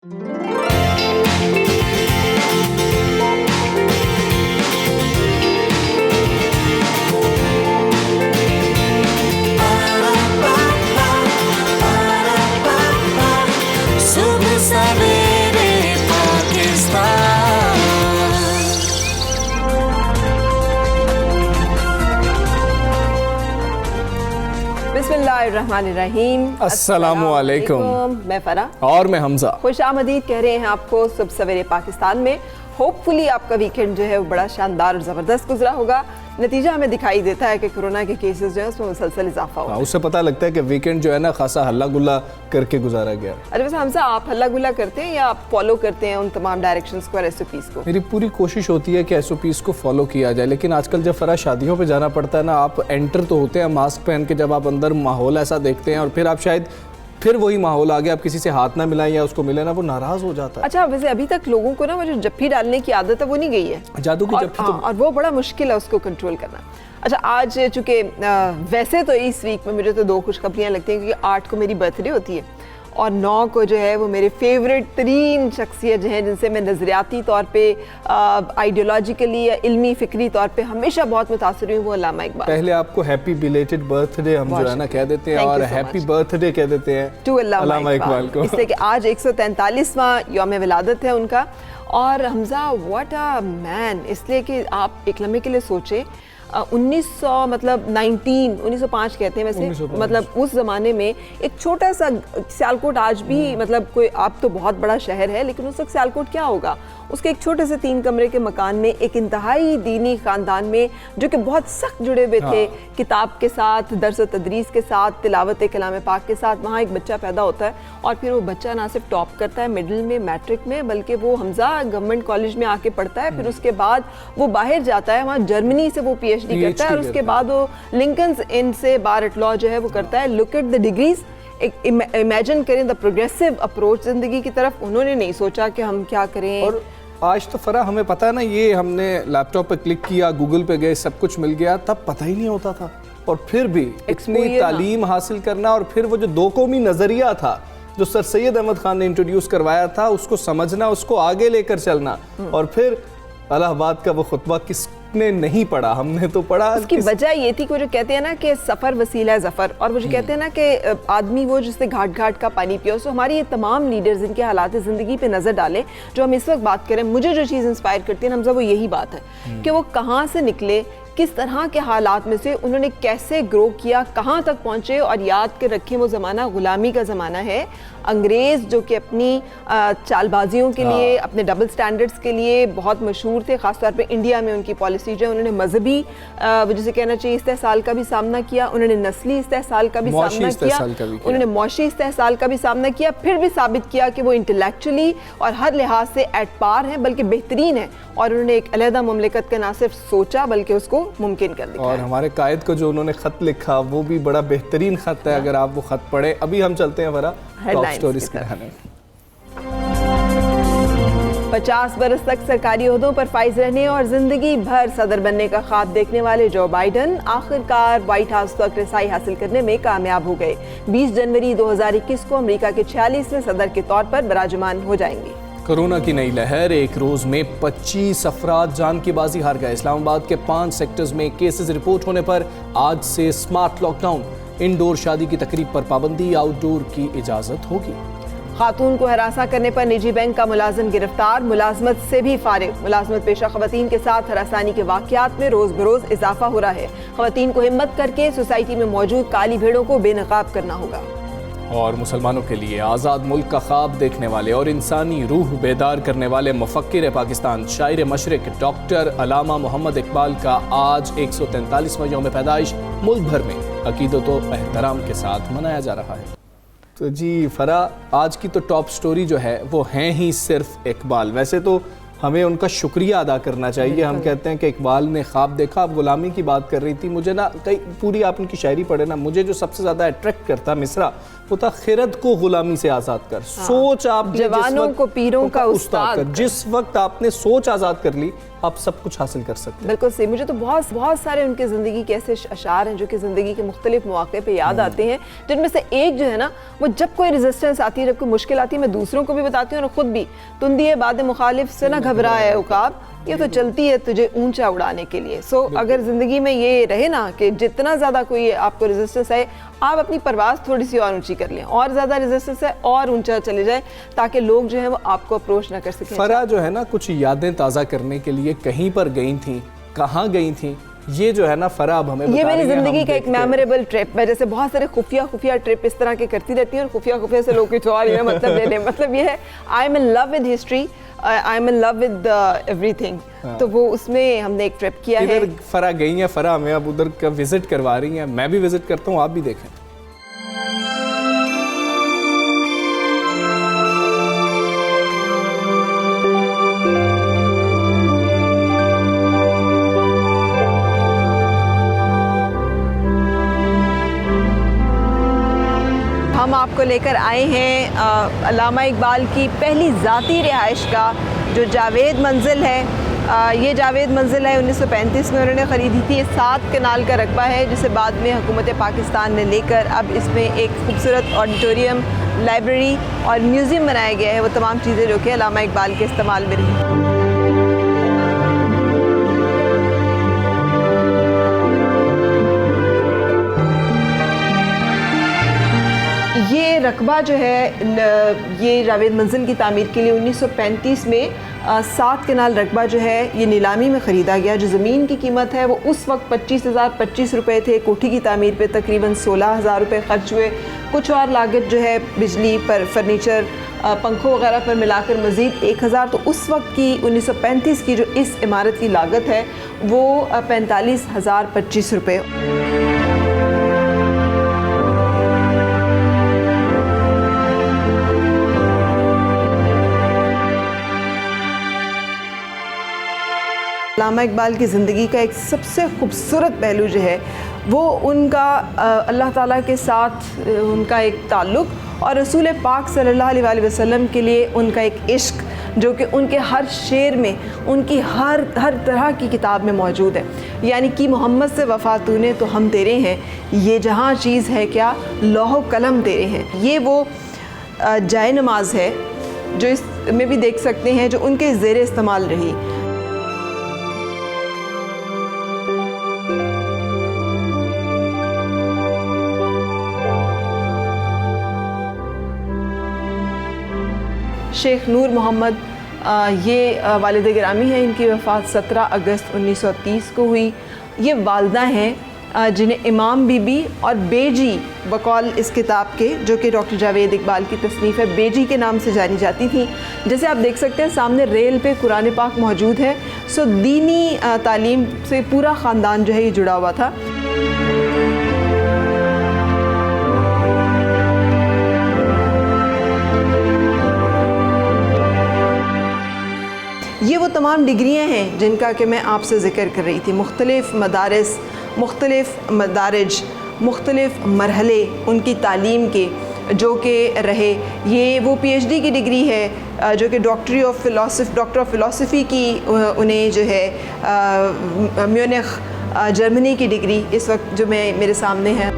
बिस्मिल्लाहिर्रहमानिर्रहीम। अस्सलामुअलैकुम। मैं फरा और मैं हमजा। खुश आमदीद कह रहे हैं आपको सुबह सवेरे पाकिस्तान में। होपफुली आपका वीकेंड जो है वो बड़ा शानदार और ज़बरदस्त गुजरा होगा। नतीजा हमें दिखाई देता है कि कोरोना के केसेस जो है उसमें मुसलसल इजाफा हुआ। उससे पता लगता है कि वीकेंड जो है ना खासा हल्ला गुल्ला करके गुजारा गया। अरे वैसे हमजा, आप हल्ला गुल्ला करते हैं या आप फॉलो करते हैं उन तमाम डायरेक्शंस को और SOPs को? मेरी पूरी कोशिश होती है कि SOPs को फॉलो किया जाए, लेकिन आजकल जब फरा शादियों पे जाना पड़ता है ना, आप एंटर तो होते हैं मास्क पहन के, जब आप अंदर माहौल ऐसा देखते हैं और फिर आप शायद फिर वही माहौल आ गया, आप किसी से हाथ ना मिलाएं या उसको मिले ना, वो नाराज हो जाता है। अच्छा, वैसे अभी तक लोगों को ना वो जो जप्पी डालने की आदत है वो नहीं गई है, जादू की जप्पी। तो और वो बड़ा मुश्किल है उसको कंट्रोल करना। अच्छा, आज चूंकि वैसे तो इस वीक में मुझे तो 2 खुशखबरियाँ लगती हैं, क्योंकि 8 को मेरी बर्थडे होती है और 9 को जो है वो मेरे फेवरेट तरीन शख्सियत हैं जिनसे मैं नज़रियाती तौर पे, आइडियोलॉजिकली या इल्मी फ़िक्री तौर पे हमेशा बहुत मुतासर हुई हूँ, वो अल्लामा इकबाल। पहले आपको हैप्पी बिलेटेड बर्थडे हम जो है ना कह देते हैं और हैप्पी बर्थडे कह देते हैं टू अल्लामा इकबाल को, इसलिए कि आज 143वां यौम विलादत है उनका। और हमजा, व्हाट अ मैन, इसलिए कि आप एक लम्हे के लिए सोचें, 1905 कहते हैं वैसे, 1905। मतलब उस ज़माने में एक छोटा सा सियालकोट, आज भी मतलब कोई आप तो बहुत बड़ा शहर है, लेकिन उस वक्त सियालकोट क्या होगा, उसके एक छोटे से 3 कमरे के मकान में एक इंतहाई दीनी ख़ानदान में जो कि बहुत सख्त जुड़े हुए थे किताब के साथ, दर्स व तदरीस के साथ, तिलावत कलाम पाक के साथ, वहाँ एक बच्चा पैदा होता है और फिर वो बच्चा ना सिर्फ टॉप करता है मिडिल में, मैट्रिक में, बल्कि वो हमजा गवर्नमेंट कॉलेज में आके पढ़ता है। फिर उसके बाद वो बाहर जाता है, वहाँ जर्मनी से वो PhD करता है और उसके बाद वो लिंकन्स इन से बार एट लॉ जो है वो करता है। Look at the degrees, imagine करें द प्रोग्रेसिव अप्रोच ज़िंदगी की तरफ। उन्होंने नहीं सोचा कि हम क्या करें। और आज तो फरा हमें पता है ना, ये हमने लैपटॉप पे क्लिक किया, गूगल पे गए, सब कुछ मिल गया, तब पता ही नहीं होता था। और फिर भी इतनी तालीम हासिल करना, और फिर वो जो 2 कौमी नज़रिया था जो सर सैयद अहमद खान ने इंट्रोड्यूस करवाया था, उसको समझना, उसको आगे लेकर चलना। और फिर इलाहाबाद का वो खुतबा किसने नहीं पढ़ा, हमने तो पढ़ा। उसकी वजह ये थी कि वो जो कहते हैं ना कि सफ़र वसीला है ज़फ़र, और वो जो कहते हैं ना कि आदमी वो जिससे घाट घाट का पानी पियो। सो हमारी ये तमाम लीडर्स इनके हालात ज़िंदगी पे नज़र डालें, जो हम इस वक्त बात करें, मुझे जो चीज़ इंस्पायर करती है हमजा, वो यही बात है कि वो कहाँ से निकले, किस तरह के हालात में से उन्होंने कैसे ग्रो किया, कहाँ तक पहुँचे। और याद के रखें वो ज़माना गुलामी का ज़माना है। अंग्रेज़ जो कि अपनी चालबाजियों के लिए, अपने डबल स्टैंडर्ड्स के लिए बहुत मशहूर थे, ख़ासतौर पे इंडिया में उनकी पॉलिसी जो है, उन्होंने मजहबी वजह से कहना चाहिए इस्तेहसाल का भी सामना किया, उन्होंने नस्ली इस्तेहसाल का भी सामना किया, उन्होंने मौशी इस्तेहसाल का भी सामना किया, फिर भी साबित किया कि वो इंटेलेक्चुअली और हर लिहाज से एट पार हैं, बल्कि बेहतरीन है। और उन्होंने एक अलहदा मुमलिकत का ना सिर्फ सोचा बल्कि उसको मुमकिन कर दिया। और हमारे कायद को जो उन्होंने ख़त लिखा वो भी बड़ा बेहतरीन ख़त है, अगर आप वो ख़त पढ़े। अभी हम चलते हैं फरा टॉप स्टोरीज के खाने। 50 बरस तक सरकारी ओहदों पर फाइज रहने और जिंदगी भर सदर बनने का ख्वाब देखने वाले जो बाइडन आखिरकार व्हाइट हाउस तक रसाई हासिल करने में कामयाब हो गए। 20 जनवरी 2021 को अमेरिका के 46वें सदर के तौर पर बराजमान हो जाएंगे। कोरोना की नई लहर, एक रोज में 25 अफराद जान की बाजी हार गए। इस्लामाबाद के 5 सेक्टर्स में केसेस रिपोर्ट होने पर आज से स्मार्ट लॉकडाउन। इंडोर शादी की तकरीब पर पाबंदी, आउटडोर की इजाजत होगी। खातून को हरासा करने पर निजी बैंक का मुलाजिम गिरफ्तार, मुलाजमत से भी फारिग। मुलाजमत पेशा खवातीन के साथ हरासानी के वाकयात में रोज बरोज इजाफा हो रहा है। खवातीन को हिम्मत करके सोसाइटी में मौजूद काली भेड़ों को बेनकाब करना होगा। और मुसलमानों के लिए आज़ाद मुल्क का ख्वाब देखने वाले और इंसानी रूह बेदार करने वाले मुफक्किर पाकिस्तान, शायर मशरिक डॉक्टर अल्लामा मोहम्मद इकबाल का आज 143वां यौम पैदाइश मुल्क भर में अकीदत व एहतराम के साथ मनाया जा रहा है। तो जी फरा, आज की तो टॉप स्टोरी जो है वो हैं ही सिर्फ इकबाल। वैसे तो हमें उनका शुक्रिया अदा करना चाहिए। हम कहते हैं कि इकबाल ने ख्वाब देखा, आप गुलामी की बात कर रही थी, मुझे ना कई पूरी आप उनकी शायरी पढ़े ना, मुझे जो सबसे ज़्यादा अट्रैक्ट करता मिसरा वो था, खिरद को गुलामी से आज़ाद कर। सोच आपने जवानों को पीरों का उस्ताद कर। जिस वक्त आपने सोच आज़ाद कर ली, आप सब कुछ हासिल कर सकते हैं। बिल्कुल सही। मुझे तो बहुत सारे उनके ज़िंदगी के ऐसे अशार हैं जो कि ज़िंदगी के मुख्तलिफ मौके पे याद आते हैं, जिनमें से एक जो है ना, वो जब कोई रेजिस्टेंस आती है, जब कोई मुश्किल आती है, मैं दूसरों को भी बताती हूँ और ख़ुद भी, तुंदी बाद मुखालिफ से ना घबराए उकाब, ये तो चलती है तुझे ऊंचा उड़ाने के लिए। सो अगर ज़िंदगी में ये रहे ना कि जितना ज़्यादा कोई आपको रेजिस्टेंस है, आप अपनी परवाज़ थोड़ी सी और ऊंची कर लें, और ज़्यादा रेजिस्टेंस है और ऊंचा चले जाए, ताकि लोग जो है वो आपको अप्रोच ना कर सकें। फरा जो है ना, कुछ यादें ताज़ा करने के लिए कहीं पर गई थी, कहाँ गई थी, ये जो है ना फरा अब हमें ये मेरी ज़िंदगी का एक मेमोरेबल ट्रिप। मैं जैसे बहुत सारे खुफिया ट्रिप इस तरह के करती रहती हूँ, और खुफिया से लोग कुछ और ही मतलब ले लें। मतलब ये है, I am in love with history, I am in love with everything. तो वो उसमें हमने एक ट्रिप किया है। इधर फरा गई हैं, फरा हमें अब उधर का विजिट करवा रही हैं, मैं भी विजिट करता हूँ, आप भी देखें। हम आपको लेकर आए हैं अल्लामा इकबाल की पहली ज़ाती रिहाइश का जो जावेद मंजिल है। ये जावेद मंजिल है 1935 में उन्होंने ख़रीदी थी। 7 कनाल का रकबा है, जिसे बाद में हुकूमत पाकिस्तान ने लेकर अब इसमें एक खूबसूरत ऑडिटोरियम, लाइब्रेरी और म्यूज़ियम बनाया गया है। वो तमाम चीज़ें जो कि अल्लामा इकबाल के इस्तेमाल में रही। ये रकबा जो है, ये जावेद मंजिल की तामीर के लिए 1935 में 7 कनाल रकबा जो है ये नीलामी में ख़रीदा गया। जो ज़मीन की कीमत है वो उस वक्त 25,025 रुपये थे। कोठी की तामीर पे तकरीबन 16,000 रुपये ख़र्च हुए। कुछ और लागत जो है बिजली पर, फर्नीचर, पंखों वगैरह पर मिलाकर मज़ीद 1,000। तो उस वक्त की 1935 की जो इस इमारत की लागत है वो 45,025 रुपये। अल्लामा इकबाल की ज़िंदगी का एक सबसे खूबसूरत पहलू जो है वो उनका अल्लाह ताला के साथ उनका एक ताल्लुक़ और रसूल पाक सल्लल्लाहु अलैहि वसल्लम के लिए उनका एक इश्क, जो कि उनके हर शेर में, उनकी हर तरह की किताब में मौजूद है। यानी कि मोहम्मद से वफ़ा तूने तो हम तेरे हैं, ये जहाँ चीज़ है क्या लौह कलम तेरे हैं। ये वो जाए नमाज है जो इसमें भी देख सकते हैं, जो उनके ज़ेर इस्तेमाल रही। शेख नूर मोहम्मद, ये वालिद गिरामी हैं। इनकी वफ़ात 17 अगस्त 1930 को हुई। ये वालदा हैं जिन्हें इमाम बीबी और बेजी बकौल इस किताब के, जो कि डॉक्टर जावेद इकबाल की तसनीफ़ है, बेजी के नाम से जानी जाती थी। जैसे आप देख सकते हैं सामने रेल पे कुरान पाक मौजूद है। सो दीनी तालीम से पूरा ख़ानदान जो है ये जुड़ा हुआ था। ये वो तमाम डिग्रियां हैं जिनका कि मैं आपसे ज़िक्र कर रही थी। मुख्तलिफ़ मदारिस, मुख्तलिफ़ मदारिज, मुख्तलिफ़ मरहले उनकी तालीम के जो कि रहे। ये वो PhD की डिग्री है जो कि डॉक्टर ऑफ फ़िलासफ़ी की उन्हें जो है म्यूनिख जर्मनी की डिग्री इस वक्त जो मेरे सामने है।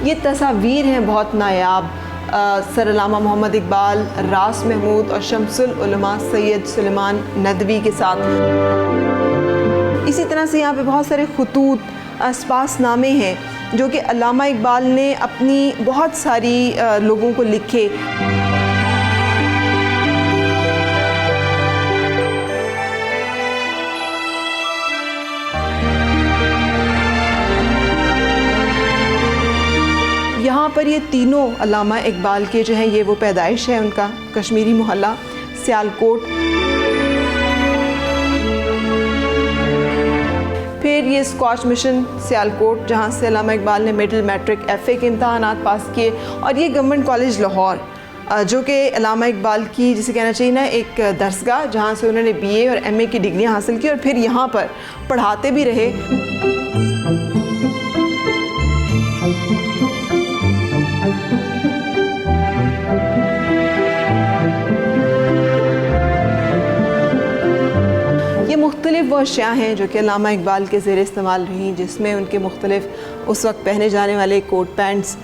ये तस्वीर हैं बहुत नायाब सर अल्लामा मोहम्मद इकबाल, रास महमूद और शम्सुल उलमा सैयद सुलेमान नदवी के साथ। इसी तरह से यहाँ पे बहुत सारे खुतूत, अस्पासनामे हैं जो कि अल्लामा इकबाल ने अपनी बहुत सारी लोगों को लिखे। यहाँ पर ये तीनों अल्लामा इकबाल के जो हैं ये वो पैदाइश है उनका, कश्मीरी मोहल्ला सियालकोट। फिर ये स्कॉच मिशन सियालकोट, जहाँ से अल्लामा इकबाल ने मिडिल मैट्रिक FA के इम्तहानात पास किए, और ये गवर्नमेंट कॉलेज लाहौर जो कि अल्लामा इकबाल की, जिसे कहना चाहिए ना, एक दरसगाह, जहाँ से उन्होंने BA और MA की डिग्रियाँ हासिल की और फिर यहाँ पर पढ़ाते भी रहे। ये मुख्तलिफ़ वो अशिया हैं जो कि अल्लामा इकबाल के ज़ेर इस्तेमाल रहीं, जिसमें उनके मुख्तलिफ़ उस वक्त पहने जाने वाले कोट पैंट्स,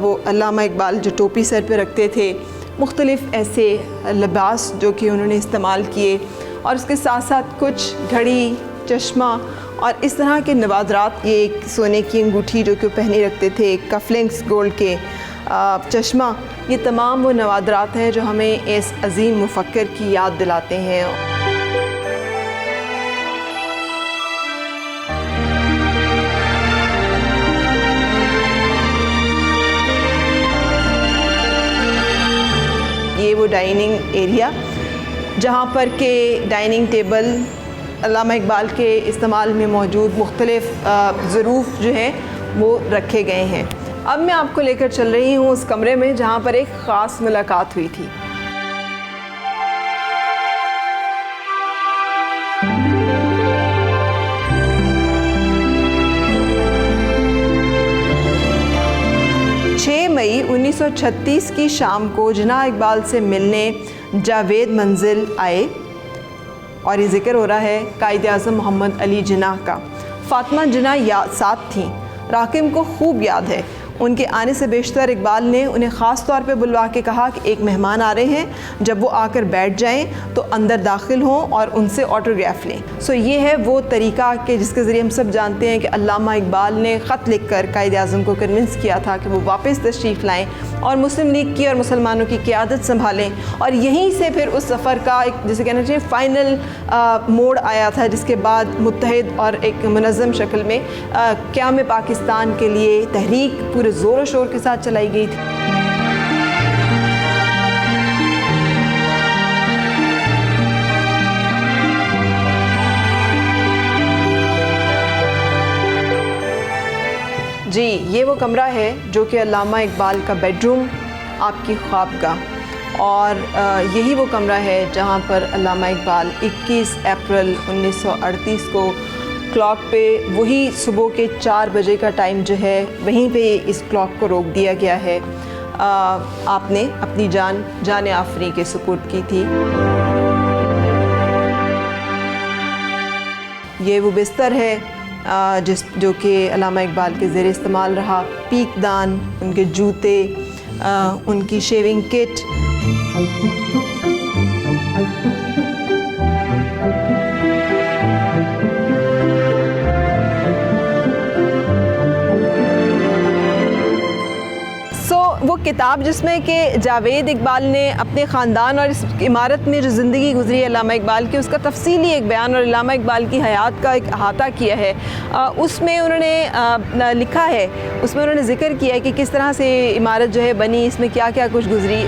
वो अल्लामा इकबाल जो टोपी सर पे रखते थे, मुख्तलिफ़ ऐसे लिबास जो कि उन्होंने इस्तेमाल किए, और उसके साथ साथ कुछ घड़ी, चश्मा और इस तरह के नवादरात, ये एक सोने की अंगूठी जो कि वो पहने रखते थे, कफलिंग्स गोल्ड के, चश्मा, ये तमाम वो नवादरात हैं जो हमें इस अजीम मुफक्किर की याद दिलाते हैं। ये वो डाइनिंग एरिया जहाँ पर के डाइनिंग टेबल अल्लामा इकबाल के इस्तेमाल में मौजूद मुख्तलिफ़ ज़रूफ़ जो हैं वो रखे गए हैं। अब मैं आपको लेकर चल रही हूँ उस कमरे में जहाँ पर एक ख़ास मुलाकात हुई थी। मई 1936 की शाम को जिन्ना इकबाल से मिलने जावेद मंजिल आए, और ये ज़िक्र हो रहा है कायद आज़म मोहम्मद अली जिन्ना का। फ़ातिमा जिन्ना साथ थीं। राकिम को खूब याद है, उनके आने से बेशतर इकबाल ने उन्हें ख़ास तौर पे बुलवा के कहा कि एक मेहमान आ रहे हैं, जब वो आकर बैठ जाएं तो अंदर दाखिल हों और उनसे ऑटोग्राफ लें। सो ये है वो तरीका कि जिसके ज़रिए हम सब जानते हैं कि अल्लामा इकबाल ने ख़त लिख कर कायद आज़म को कन्विंस किया था कि वो वापस तशरीफ़ लाएँ और मुस्लिम लीग की और मुसलमानों की क़ियादत संभालें, और यहीं से फिर उस सफ़र का एक, जिसे कहना चाहिए, फ़ाइनल मोड़ आया था, जिसके बाद मुत्तहिद और एक मुनज़्ज़म शक्ल में क़याम पाकिस्तान के लिए तहरीक पूरे ज़ोर और शोर के साथ चलाई गई थी। जी, ये वो कमरा है जो कि अल्लामा इकबाल का बेडरूम, आपकी ख्वाबगाह, और यही वो कमरा है जहाँ पर अल्लामा इकबाल 21 अप्रैल 1938 को क्लॉक पे, वही सुबह के 4 बजे का टाइम जो है, वहीं पे इस क्लॉक को रोक दिया गया है। आपने अपनी जान आफरी के सुपुर्द की थी। ये वो बिस्तर है जो कि अल्लामा इकबाल के ज़ेर इस्तेमाल रहा। पीकदान, उनके जूते, उनकी शेविंग किट, वो किताब जिसमें कि जावेद इकबाल ने अपने ख़ानदान और इस इमारत में जो ज़िंदगी गुजरी है अल्लामा इकबाल की, उसका तफसीली एक बयान और अल्लामा इकबाल की हयात का एक अहाता किया है। उसमें उन्होंने लिखा है, उसमें उन्होंने ज़िक्र किया है कि किस तरह से इमारत जो है बनी, इसमें क्या क्या कुछ गुजरी।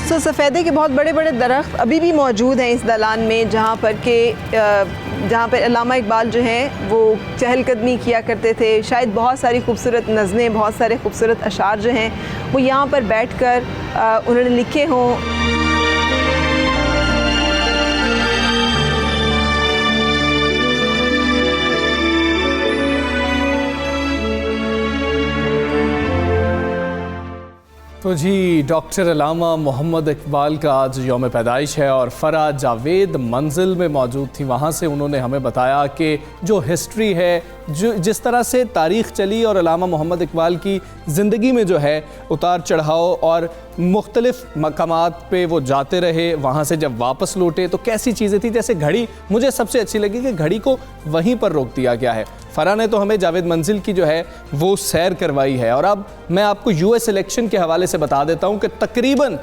सफ़ेदे के बहुत बड़े बड़े दरख्त अभी भी मौजूद हैं इस दालान में, जहाँ पर अल्लामा इकबाल जो हैं वो चहलकदमी किया करते थे। शायद बहुत सारी खूबसूरत नज़में, बहुत सारे खूबसूरत अशार जो हैं वो यहाँ पर बैठकर उन्होंने लिखे हों। तो जी, डॉक्टर अल्लामा मोहम्मद इकबाल का आज यौम पैदाइश है और फ़रा जावेद मंजिल में मौजूद थी। वहाँ से उन्होंने हमें बताया कि जो हिस्ट्री है, जो जिस तरह से तारीख़ चली और अल्लामा मोहम्मद इकबाल की ज़िंदगी में जो है उतार चढ़ाव और मुख्तलिफ़ मकामात पे वो जाते रहे, वहाँ से जब वापस लौटे तो कैसी चीज़ें थी। जैसे घड़ी मुझे सबसे अच्छी लगी कि घड़ी को वहीं पर रोक दिया गया है। फ़रा ने तो हमें जावेद मंजिल की जो है वो सैर करवाई है। और अब मैं आपको US इलेक्शन के हवाले से बता देता हूँ कि तकरीबन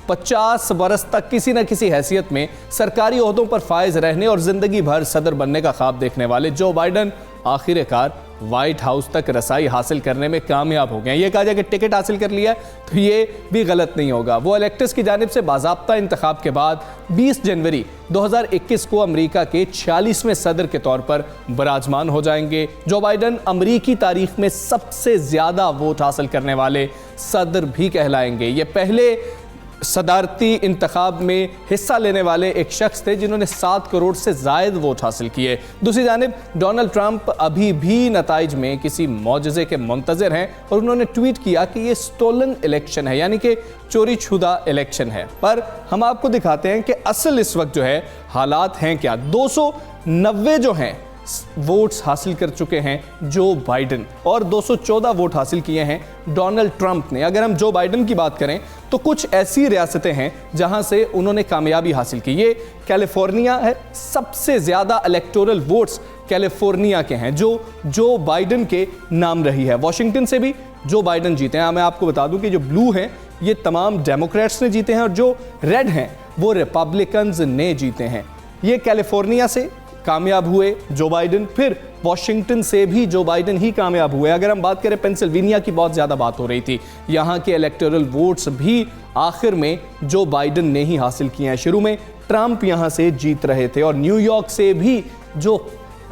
50 बरस तक किसी न किसी हैसियत में सरकारी ओहदों पर फायज रहने और ज़िंदगी भर सदर बनने का ख्वाब देखने वाले जो बाइडन आखिरकार व्हाइट हाउस तक रसाई हासिल करने में कामयाब हो गए। ये कहा जाए कि टिकट हासिल कर लिया तो ये भी गलत नहीं होगा। वो इलेक्टर्स की जानिब से बाज़ाब्ता इंतखाब के बाद 20 जनवरी 2021 को अमेरिका के 46वें सदर के तौर पर बराजमान हो जाएंगे। जो बाइडन अमेरिकी तारीख में सबसे ज़्यादा वोट हासिल करने वाले सदर भी कहलाएंगे। ये पहले सदारती इंतखाब में हिस्सा लेने वाले एक शख्स थे जिन्होंने 7 करोड़ से ज़ायद वोट हासिल किए। दूसरी जानिब डोनाल्ड ट्रंप अभी भी नताइज में किसी मौजज़े के मुंतज़िर हैं और उन्होंने ट्वीट किया कि ये स्टोलन इलेक्शन है, यानी कि चोरी छुदा इलेक्शन है। पर हम आपको दिखाते हैं कि असल इस वक्त जो है हालात हैं क्या। 290 जो हैं वोट्स हासिल कर चुके हैं जो बाइडन और 214 वोट हासिल किए हैं डोनाल्ड ट्रंप ने। अगर हम जो बाइडन की बात करें तो कुछ ऐसी रियासतें हैं जहां से उन्होंने कामयाबी हासिल की। ये कैलिफोर्निया है, सबसे ज़्यादा इलेक्टोरल वोट्स कैलिफोर्निया के हैं जो बाइडन के नाम रही है। वॉशिंगटन से भी जो बाइडन जीते हैं। मैं आपको बता दूं कि जो ब्लू हैं ये तमाम डेमोक्रेट्स ने जीते हैं और जो रेड हैं वो रिपब्लिकन्स ने जीते हैं। ये कैलिफोर्निया से कामयाब हुए जो बाइडन, फिर वॉशिंगटन से भी जो बाइडन ही कामयाब हुए। अगर हम बात करें पेंसिल्वेनिया की, बहुत ज़्यादा बात हो रही थी, यहाँ के इलेक्टोरल वोट्स भी आखिर में जो बाइडन ने ही हासिल किए हैं। शुरू में ट्रंप यहाँ से जीत रहे थे और न्यूयॉर्क से भी जो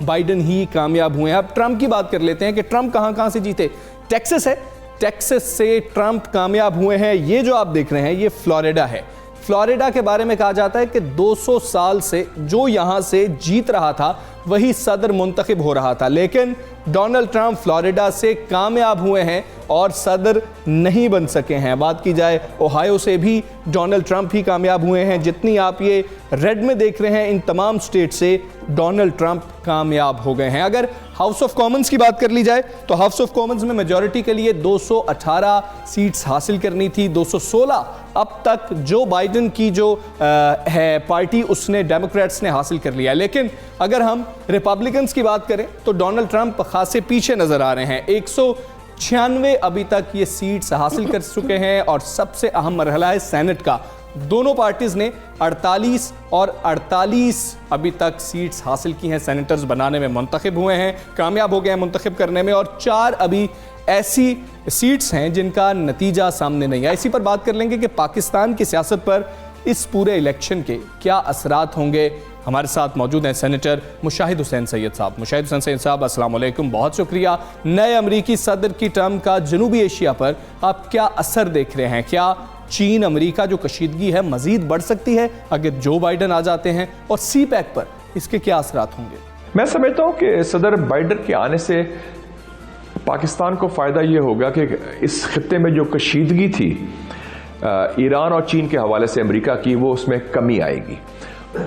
बाइडन ही कामयाब हुए हैं। अब ट्रंप की बात कर लेते हैं कि ट्रंप कहाँ से जीते। टेक्सास है, टेक्सास से ट्रंप कामयाब हुए हैं। ये जो आप देख रहे हैं ये फ्लोरिडा है। फ्लोरिडा के बारे में कहा जाता है कि 200 साल से जो यहाँ से जीत रहा था वही सदर मुंतखब हो रहा था, लेकिन डोनाल्ड ट्रंप फ्लोरिडा से कामयाब हुए हैं और सदर नहीं बन सके हैं। बात की जाए ओहायो से भी डोनाल्ड ट्रंप ही कामयाब हुए हैं। जितनी आप ये रेड में देख रहे हैं इन तमाम स्टेट से डोनाल्ड ट्रंप कामयाब हो गए हैं। अगर हाउस ऑफ कॉमन्स की बात कर ली जाए तो हाउस ऑफ कॉमन्स में मेजॉरिटी के लिए 218 सीट्स हासिल करनी थी। 216 अब तक जो बाइडन की जो है पार्टी उसने डेमोक्रेट्स ने हासिल कर लिया। लेकिन अगर हम रिपब्लिकन्स की बात करें तो डोनाल्ड ट्रंप खासे पीछे नजर आ रहे हैं। 196 अभी तक ये सीट्स हासिल कर चुके हैं और सबसे अहम मरहला है सेनेट का। दोनों पार्टीज ने 48 और 48 अभी तक सीट्स हासिल की हैं, सेनेटर्स बनाने में मुंतखब हुए हैं, कामयाब हो गए हैं मुंतखब करने में, और 4 अभी ऐसी सीट्स हैं जिनका नतीजा सामने नहीं आया। इसी पर बात कर लेंगे कि पाकिस्तान की सियासत पर इस पूरे इलेक्शन के क्या असरात होंगे। हमारे साथ मौजूद हैं सेनेटर मुशाहिद हुसैन सैयद साहब। मुशाहिद हुसैन सैयद साहब, अस्सलाम वालेकुम, बहुत शुक्रिया। नए अमरीकी सदर की टर्म का जनूबी एशिया पर आप क्या असर देख रहे हैं? क्या चीन अमरीका जो कशीदगी है मजीद बढ़ सकती है अगर जो बाइडन आ जाते हैं, और सी पैक पर इसके क्या असरात होंगे? मैं समझता हूँ कि सदर बाइडन के आने से पाकिस्तान को फ़ायदा ये होगा कि इस खित्ते में जो कशीदगी थी ईरान और चीन के हवाले से अमेरिका की, वो उसमें कमी आएगी।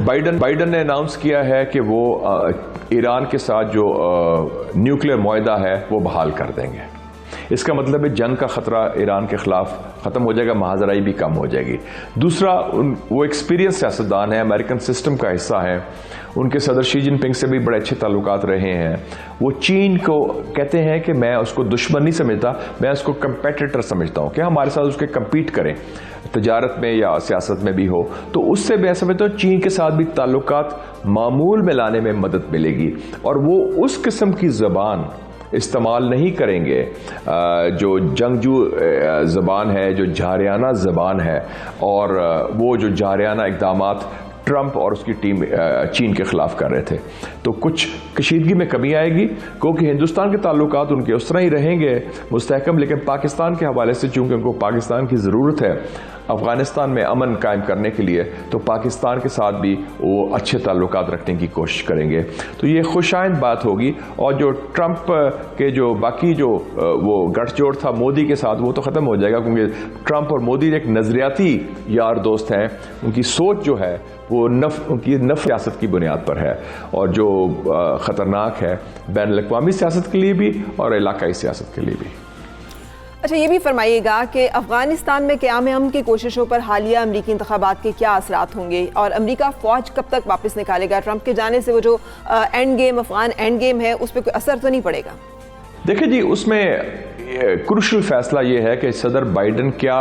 बाइडन ने अनाउंस किया है कि वो ईरान के साथ जो न्यूक्लियर मुआहदा है वो बहाल कर देंगे। इसका मतलब है जंग का खतरा ईरान के खिलाफ ख़त्म हो जाएगा, महाजराई भी कम हो जाएगी। दूसरा, वो एक्सपीरियंस सियासतदान है, अमेरिकन सिस्टम का हिस्सा है, उनके सदर शी जिनपिंग से भी बड़े अच्छे ताल्लुकात रहे हैं। वो चीन को कहते हैं कि मैं उसको दुश्मन नहीं समझता, मैं उसको कंपेटिटर समझता हूँ कि हमारे साथ उसके कम्पीट करें, तजारत में या सियासत में भी हो। तो उससे मैं समझता हूँ चीन के साथ भी ताल्लुकात मामूल में लाने में मदद मिलेगी, और वो उस किस्म की ज़बान इस्तेमाल नहीं करेंगे जो जंगजू ज़बान है, जो जारियाना ज़बान है, और वो जो जारियाना इक़दामात ट्रंप और उसकी टीम चीन के खिलाफ कर रहे थे। तो कुछ कशीदगी में कमी आएगी, क्योंकि हिंदुस्तान के ताल्लुकात उनके उस तरह ही रहेंगे मुस्तहकम, लेकिन पाकिस्तान के हवाले से चूंकि उनको पाकिस्तान की ज़रूरत है अफ़गानिस्तान में अमन कायम करने के लिए, तो पाकिस्तान के साथ भी वो अच्छे ताल्लुकात रखने की कोशिश करेंगे। तो ये खुशाइंद बात होगी। और जो ट्रंप के जो बाकी जो वो गठजोड़ था मोदी के साथ, वो तो ख़त्म हो जाएगा, क्योंकि ट्रंप और मोदी एक नज़रियाती यार दोस्त हैं। उनकी सोच जो है वो उनकी नफ सियासत की बुनियाद पर है, और जो ख़तरनाक है बैनुल-अक़वामी सियासत के लिए भी और इलाकाई सियासत के लिए भी। अच्छा, ये भी फरमाइएगा कि अफगानिस्तान में क़याम अमन की कोशिशों पर हालिया अमरीकी इंतखाबात के क्या असरात होंगे, और अमरीका फ़ौज कब तक वापस निकालेगा? ट्रंप के जाने से वो जो end game, Afghan end game है, उस पर कोई असर तो नहीं पड़ेगा? देखिए जी, उसमें क्रूशल फैसला ये है कि सदर बाइडन क्या,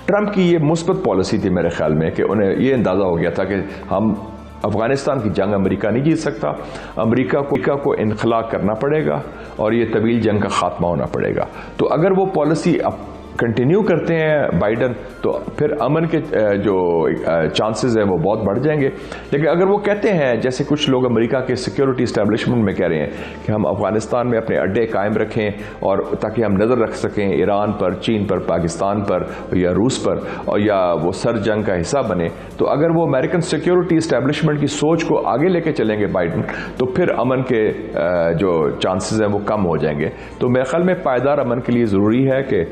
ट्रंप की ये मुस्बत पॉलिसी थी मेरे ख्याल में कि उन्हें ये अंदाज़ा हो गया था कि हम अफगानिस्तान की जंग अमेरिका नहीं जीत सकता। अमेरिका को इनखला करना पड़ेगा और ये तवील जंग का खात्मा होना पड़ेगा। तो अगर वो पॉलिसी कंटिन्यू करते हैं बाइडन, तो फिर अमन के जो चांसेस हैं वो बहुत बढ़ जाएंगे। लेकिन अगर वो कहते हैं, जैसे कुछ लोग अमेरिका के सिक्योरिटी इस्टेब्लिशमेंट में कह रहे हैं कि हम अफगानिस्तान में अपने अड्डे कायम रखें और ताकि हम नज़र रख सकें ईरान पर, चीन पर, पाकिस्तान पर या रूस पर, और या वो सर जंग का हिस्सा बने, तो अगर वो अमेरिकन सिक्योरिटी इस्टेब्लिशमेंट की सोच को आगे लेके चलेंगे बाइडन, तो फिर अमन के जो चांसेस हैं वो कम हो जाएंगे। तो मेरे ख्याल में पायदार अमन के लिए ज़रूरी है कि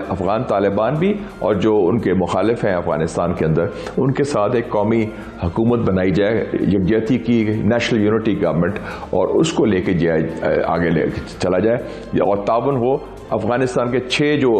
अफगान तालिबान भी और जो उनके मुखालिफ हैं अफगानिस्तान के अंदर, उनके साथ एक कौमी हुकूमत बनाई जाए, यकजहती की नेशनल यूनिटी गवर्नमेंट, और उसको लेके जाए आगे ले चला जाए और ताउन हो। अफगानिस्तान के 6 जो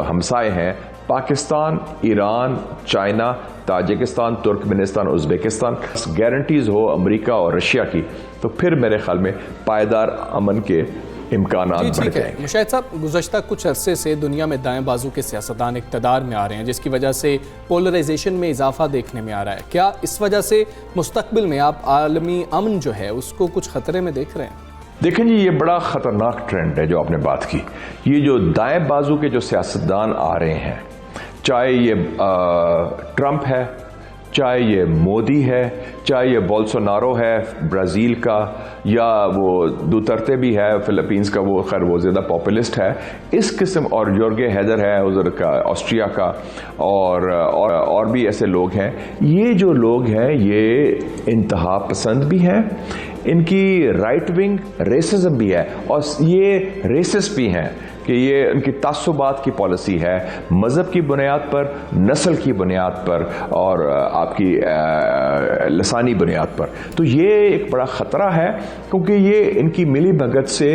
हमसाए हैं, Pakistan, Iran, China, Tajikistan, Turkmenistan, Uzbekistan, guarantees हो अमेरिका और रशिया की, तो फिर मेरे ख्याल में पायदार अमन के इम्कानात बढ़ जाएंगे। मुशाहिद साहब, गुज़श्ता कुछ अरसे से दुनिया में दाएं बाजू के सियासतदान इक़्तिदार में आ रहे हैं, जिसकी वजह से पोलराइजेशन में इजाफा देखने में आ रहा है। क्या इस वजह से मुस्तकबिल में आप आलमी अमन जो है उसको कुछ खतरे में देख रहे हैं? देखें जी, ये बड़ा ख़तरनाक ट्रेंड है जो आपने बात की। ये जो दाएं बाजू के जो सियासतदान आ रहे हैं, चाहे ये ट्रंप है, चाहे ये मोदी है, चाहे ये बोल्सोनारो है ब्राज़ील का, या वो दुतर्ते भी है फिलीपींस का, वो खैर वो ज़्यादा पॉपुलिस्ट है इस किस्म, और योर्गे हैदर है उधर का ऑस्ट्रिया का, और भी ऐसे लोग हैं। ये जो लोग हैं ये इंतहा पसंद भी हैं, इनकी राइट विंग रेसिज्म भी है, और ये रेसिस्ट भी हैं कि ये उनकी तासुबात की पॉलिसी है, मज़हब की बुनियाद पर, नस्ल की बुनियाद पर, और आपकी लसानी बुनियाद पर। तो ये एक बड़ा ख़तरा है, क्योंकि ये इनकी मिली भगत से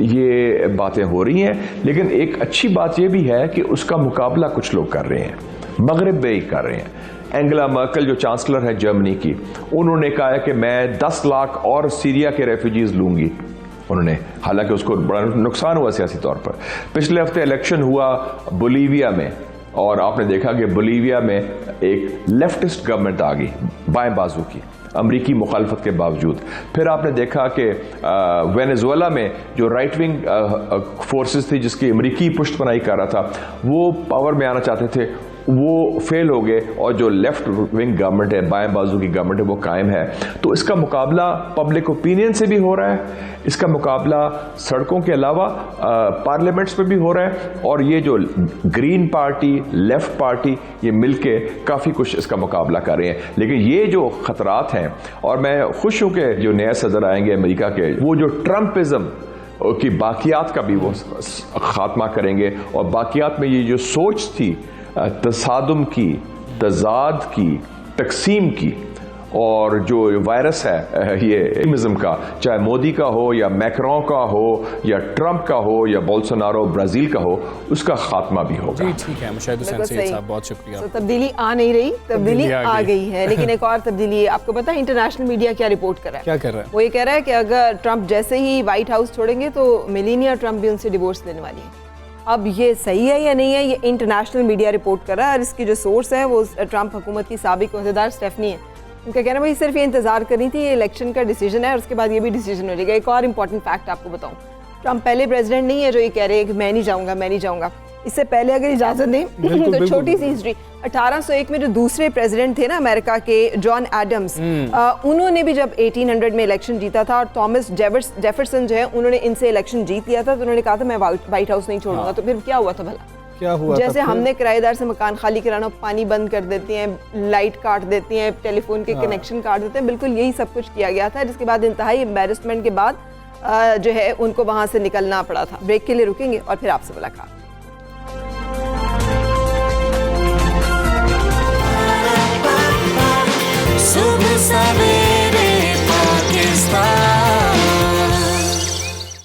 ये बातें हो रही हैं। लेकिन एक अच्छी बात ये भी है कि उसका मुकाबला कुछ लोग कर रहे हैं, मगरिब में ही कर रहे हैं। एंगेला मर्केल जो चांसलर है जर्मनी की, उन्होंने कहा है कि मैं 10 लाख और सीरिया के रेफ्यूजीज लूंगी। उन्होंने, हालांकि उसको बड़ा नुकसान हुआ सियासी तौर पर। पिछले हफ्ते इलेक्शन हुआ बोलीविया में, और आपने देखा कि बोलीविया में एक लेफ्टिस्ट गवर्नमेंट आ गई, बाएं बाजू की, अमरीकी मुखालफत के बावजूद। फिर आपने देखा कि वेनेजुएला में जो राइट विंग फोर्सेस थी, जिसकी अमरीकी पुष्टपनाही कर रहा था, वो पावर में आना चाहते थे, वो फेल हो गए, और जो लेफ्ट विंग गवर्नमेंट है, बाएं बाजू की गवर्नमेंट है, वो कायम है। तो इसका मुकाबला पब्लिक ओपिनियन से भी हो रहा है, इसका मुकाबला सड़कों के अलावा पार्लियामेंट्स में भी हो रहा है, और ये जो ग्रीन पार्टी, लेफ्ट पार्टी, ये मिलके काफ़ी कुछ इसका मुकाबला कर रहे हैं। लेकिन ये जो खतरात हैं, और मैं खुश हूँ कि जो नए सदर आएंगे अमेरिका के, वो जो ट्रम्पिज्म की बाकियात का भी वो खात्मा करेंगे, और बाकियात में ये जो सोच थी तसादुम की, तजाद की, तकसीम की, और जो वायरस है ये एक्सट्रीमिज्म का, चाहे मोदी का हो या मैक्रों का हो या ट्रंप का हो या बोल्सोनारो ब्राजील का हो, उसका खात्मा भी होगा। जी ठीक है, मुशाहिद हुसैन सैयद साहब, बहुत शुक्रिया। तब्दीली आ नहीं रही, तब्दीली आ गई है। लेकिन एक और तब्दीली है, आपको पता है इंटरनेशनल मीडिया क्या रिपोर्ट कर रहा है? क्या कर रहा है? वो ये कह रहा है कि अगर ट्रंप जैसे ही व्हाइट हाउस छोड़ेंगे तो मेलानिया ट्रंप भी उनसे डिवोर्स लेने वाली है। अब ये सही है या नहीं है, ये इंटरनेशनल मीडिया रिपोर्ट कर रहा है, और इसकी जो सोर्स है वो ट्रंप हुकूमत की साबिक अहदेदार स्टेफनी है। उनका कहना भाई सिर्फ ये इंतजार कर रही थी, ये इलेक्शन का डिसीजन है और उसके बाद ये भी डिसीजन हो जाएगा। एक और इंपॉर्टेंट फैक्ट आपको बताऊं, ट्रंप पहले प्रेसिडेंट नहीं है जो ये कह रहे हैं कि मैं नहीं जाऊंगा, मैं नहीं जाऊंगा। इससे पहले अगर इजाजत दें तो छोटी सी हिस्ट्री, 1801 में जो दूसरे प्रेसिडेंट थे ना अमेरिका के, जॉन एडम्स, उन्होंने भी जब 1800 में इलेक्शन जीता था, और थॉमस जेफरसन जो है उन्होंने इनसे इलेक्शन जीत लिया था, तो उन्होंने कहा था मैं व्हाइट हाउस नहीं छोड़ूंगा। तो फिर क्या हुआ था भला? क्या हुआ? जैसे हमने किराएदार से मकान खाली कराना, पानी बंद कर देती हैं, लाइट काट देती हैं, टेलीफोन के कनेक्शन काट देते हैं, बिल्कुल यही सब कुछ किया गया था, जिसके बाद इंतहाई एम्बैरसमेंट के बाद जो है उनको वहां से निकलना पड़ा था। ब्रेक के लिए रुकेंगे और फिर आपसे मुलाकात। सुबह सवेरे